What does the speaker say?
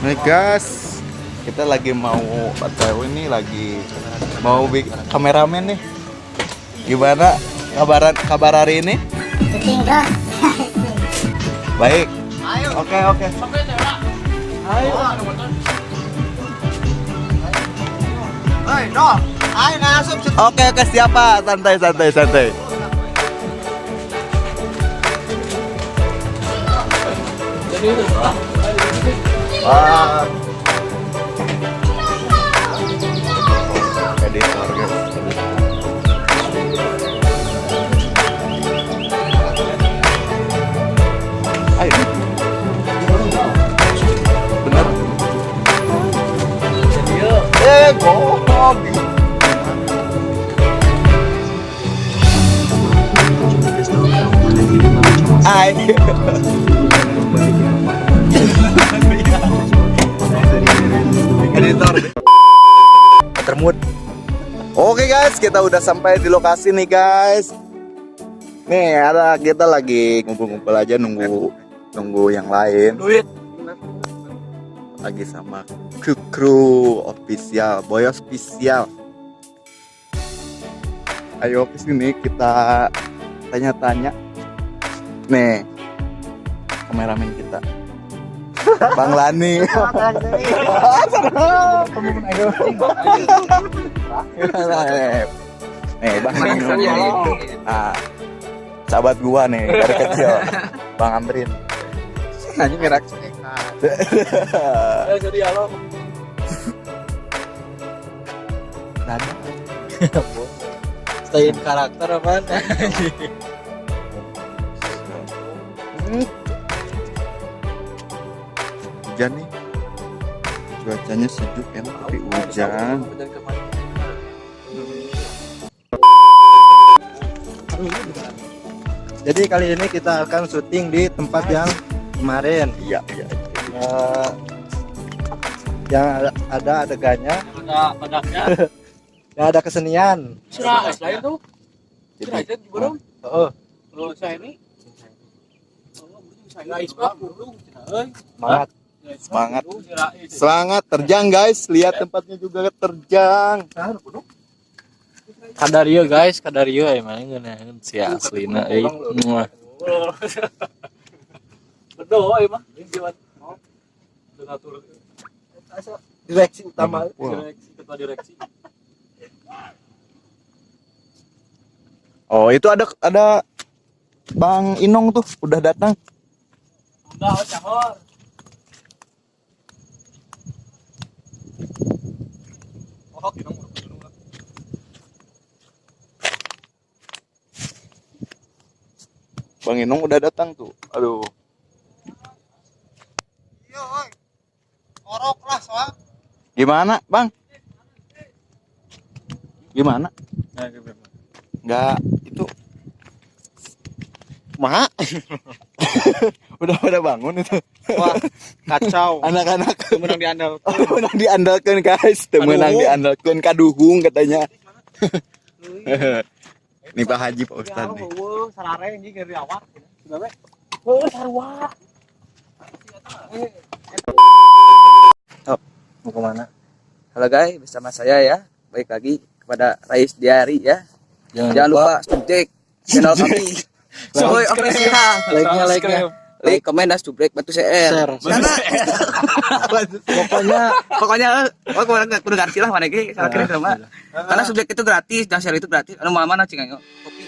Nih guys, kita lagi mau BTW ini lagi mau bikin kameramen nih. Gimana kabar hari ini? Tinggal. Baik. Oke. Ayo. Oke, siapa? Santai. Wah. Editor guys. Ayo. Bener. Gohong. Editor termut. Oke guys, kita udah sampai di lokasi nih guys. Nih kita lagi ngumpul-ngumpul aja nunggu yang lain. Lagi sama kru official, boy official. Ayo ke sini kita tanya-tanya. Nih kameramen kita. Bang Lani. Nih Bang Lani. Nah, sahabat gua nih dari kecil. Bang Amrin. Nanya ngerak. Jadi halo. Nanya. Stay karakter apaan? Hujan nih, cuacanya sejuk enak tapi hujan. Jadi kali ini kita akan syuting di tempat yang kemarin. Iya. Yang ada adegannya, Ada badaknya. yang ada kesenian. Surah lain tuh. Surah Jadi, itu belum. Oh, Kalau saya ini. Saya isbak burung. semangat. Semangat terjang guys, lihat tempatnya juga terjang. Kadario guys, Kadario emang ngeunaheun si aslina euy. Bedo emang jiwat. Donatur. Direksi utama. Direksi ketua direksi. Oh itu ada Bang Inong tuh udah datang. Udah cahor. Oh, Inong. Bang Inong udah datang tuh. Aduh. Orok lah soal. Gimana Bang? Gimana? Nggak itu. Mak. Udah pada bangun itu. Wah, kacau. Anak-anak Menang diandal. menang diandalkan guys. Menang diandalkan kaduhung katanya. Nih Pak Haji Pak Ustadz nih. Sarare anjing ngeri awak. Sudah we. Sarwa. Mau kemana? Halo guys, bersama saya ya. Baik lagi kepada Rais Diari ya. Jangan lupa subscribe channel kami. Soy official. Like-nya. Like, komen, dan subscribe batu CR. Pokoknya kudu ganti lah mana ge salah kira mah. Karena subscribe itu gratis dan share itu gratis. Anu mana cing ayo. Kopi.